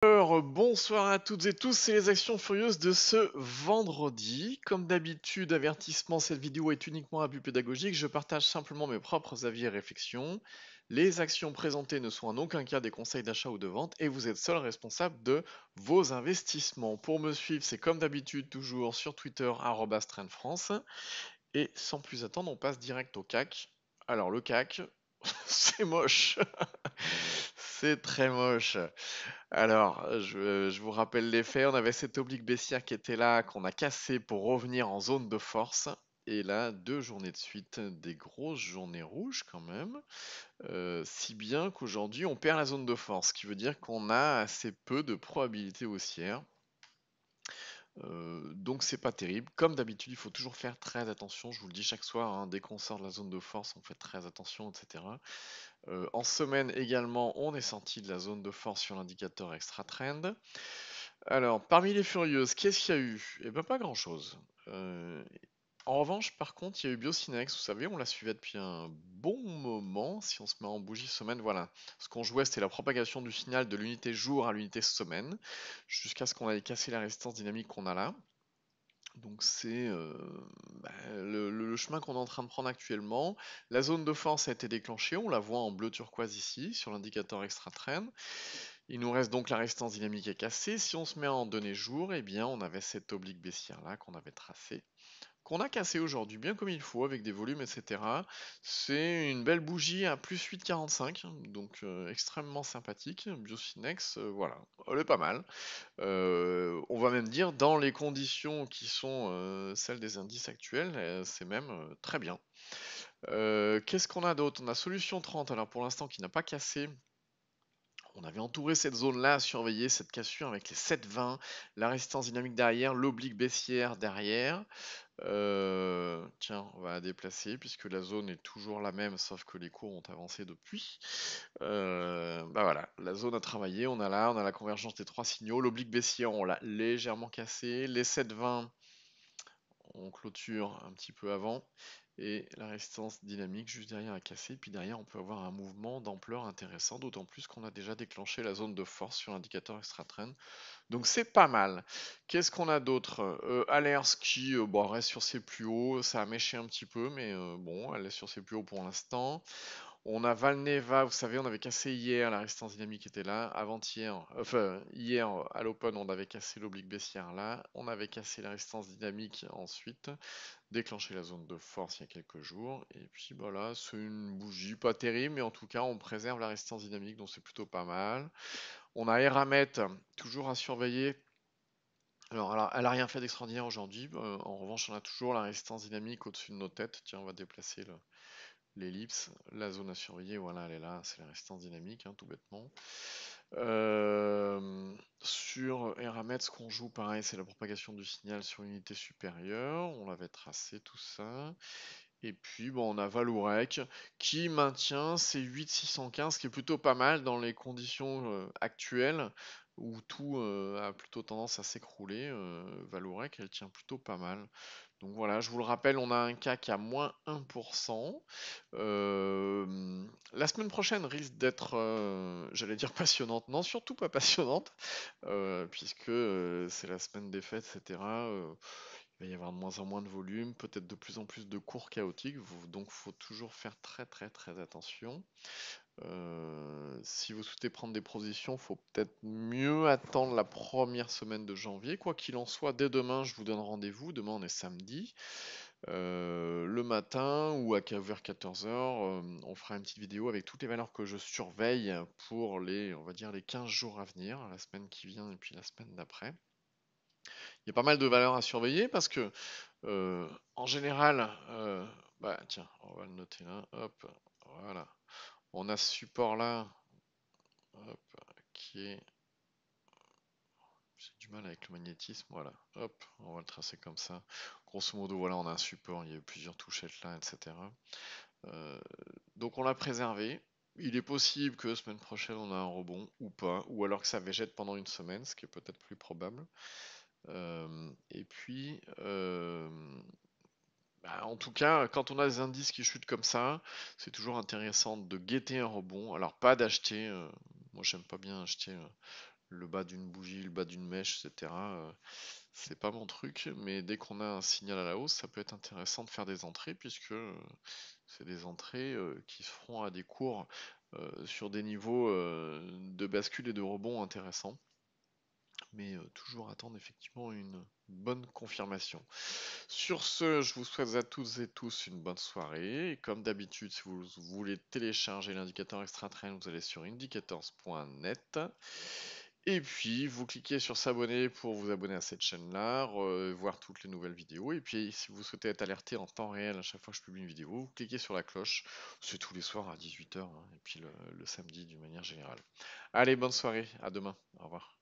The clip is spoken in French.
Alors, bonsoir à toutes et tous, c'est les actions furieuses de ce vendredi. Comme d'habitude, avertissement, cette vidéo est uniquement à but pédagogique, je partage simplement mes propres avis et réflexions. Les actions présentées ne sont en aucun cas des conseils d'achat ou de vente et vous êtes seul responsable de vos investissements. Pour me suivre, c'est comme d'habitude toujours sur Twitter, @trendfrance. Et sans plus attendre, on passe direct au CAC. Alors le CAC, c'est moche. C'est très moche. Alors, je vous rappelle les faits. On avait cette oblique baissière qui était là, qu'on a cassé pour revenir en zone de force. Et là, 2 journées de suite, des grosses journées rouges quand même. Si bien qu'aujourd'hui, on perd la zone de force, ce qui veut dire qu'on a assez peu de probabilité haussière. Donc c'est pas terrible. Comme d'habitude, il faut toujours faire très attention. Je vous le dis chaque soir, hein, dès qu'on sort de la zone de force, on fait très attention, etc. En semaine également, on est sorti de la zone de force sur l'indicateur extra trend. Alors, parmi les furieuses, qu'est-ce qu'il y a eu? Eh ben pas grand-chose. En revanche, par contre, il y a eu Biocinex, vous savez, on la suivait depuis un bon moment. Si on se met en bougie semaine, voilà. Ce qu'on jouait, c'était la propagation du signal de l'unité jour à l'unité semaine, jusqu'à ce qu'on aille casser la résistance dynamique qu'on a là. Donc c'est le chemin qu'on est en train de prendre actuellement. La zone de force a été déclenchée, on la voit en bleu turquoise ici, sur l'indicateur extra trend. Il nous reste donc la résistance dynamique est cassée. Si on se met en données jour, eh bien on avait cette oblique baissière là qu'on avait tracée, qu'on a cassé aujourd'hui bien comme il faut avec des volumes, etc. C'est une belle bougie à plus 8,45, donc extrêmement sympathique. Biocinex, voilà, elle est pas mal. On va même dire dans les conditions qui sont celles des indices actuels, c'est même très bien. Qu'est-ce qu'on a d'autre? On a Solution 30, alors pour l'instant qui n'a pas cassé. On avait entouré cette zone-là à surveiller, cette cassure avec les 7,20, la résistance dynamique derrière, l'oblique baissière derrière. Tiens, on va la déplacer puisque la zone est toujours la même, sauf que les cours ont avancé depuis. Bah voilà, la zone a travaillé, on a la convergence des 3 signaux, l'oblique baissière, on l'a légèrement cassé, les 7,20, on clôture un petit peu avant, et la résistance dynamique juste derrière a cassé, puis derrière on peut avoir un mouvement d'ampleur intéressant, d'autant plus qu'on a déjà déclenché la zone de force sur l'indicateur extra trend. Donc c'est pas mal. Qu'est-ce qu'on a d'autre? Alers qui bon, reste sur ses plus hauts, ça a méché un petit peu, mais bon, elle est sur ses plus hauts pour l'instant. On a Valneva, vous savez, on avait cassé hier, la résistance dynamique était là. Avant-hier, enfin hier à l'open, on avait cassé l'oblique baissière là. On avait cassé la résistance dynamique ensuite, déclenché la zone de force il y a quelques jours. Et puis voilà, c'est une bougie pas terrible, mais en tout cas, on préserve la résistance dynamique, donc c'est plutôt pas mal. On a Eramet, toujours à surveiller. Alors, elle a rien fait d'extraordinaire aujourd'hui. En revanche, on a toujours la résistance dynamique au-dessus de nos têtes. Tiens, on va déplacer l'ellipse. La zone à surveiller, voilà, elle est là. C'est la résistance dynamique, hein, tout bêtement. Sur Eramet, ce qu'on joue, pareil, c'est la propagation du signal sur une unité supérieure. On l'avait tracé, tout ça. Et puis, bon, on a Valourec qui maintient ses 8,615, ce qui est plutôt pas mal dans les conditions actuelles où tout a plutôt tendance à s'écrouler. Valourec, elle tient plutôt pas mal. Donc voilà, je vous le rappelle, on a un CAC à moins 1%. La semaine prochaine risque d'être, j'allais dire passionnante. Non, surtout pas passionnante, puisque c'est la semaine des fêtes, etc. Il va y avoir de moins en moins de volume, peut-être de plus en plus de cours chaotiques, donc il faut toujours faire très très très attention. Si vous souhaitez prendre des positions, il faut peut-être mieux attendre la première semaine de janvier. Quoi qu'il en soit, dès demain, je vous donne rendez-vous. Demain, on est samedi. Le matin ou vers 14h, on fera une petite vidéo avec toutes les valeurs que je surveille pour on va dire, les 15 jours à venir, la semaine qui vient et puis la semaine d'après. Il y a pas mal de valeurs à surveiller parce que, en général, bah tiens, on va le noter là, hop, voilà. On a ce support là, hop, qui est. J'ai du mal avec le magnétisme, voilà, hop, on va le tracer comme ça. Grosso modo, voilà, on a un support, il y a eu plusieurs touchettes là, etc. Donc on l'a préservé. Il est possible que semaine prochaine on a un rebond ou pas, ou alors que ça végète pendant une semaine, ce qui est peut-être plus probable. Et puis, bah, en tout cas, quand on a des indices qui chutent comme ça, c'est toujours intéressant de guetter un rebond. Alors pas d'acheter, moi j'aime pas bien acheter le bas d'une bougie, le bas d'une mèche, etc. C'est pas mon truc, mais dès qu'on a un signal à la hausse, ça peut être intéressant de faire des entrées, puisque c'est des entrées qui se feront à des cours sur des niveaux de bascule et de rebond intéressants. Mais toujours attendre effectivement une bonne confirmation. Sur ce, je vous souhaite à toutes et tous une bonne soirée. Et comme d'habitude, si vous voulez télécharger l'indicateur extra train, vous allez sur indicators.net. Et puis, vous cliquez sur s'abonner pour vous abonner à cette chaîne-là, voir toutes les nouvelles vidéos. Et puis, si vous souhaitez être alerté en temps réel à chaque fois que je publie une vidéo, vous cliquez sur la cloche. C'est tous les soirs à 18h, et puis le samedi d'une manière générale. Allez, bonne soirée, à demain. Au revoir.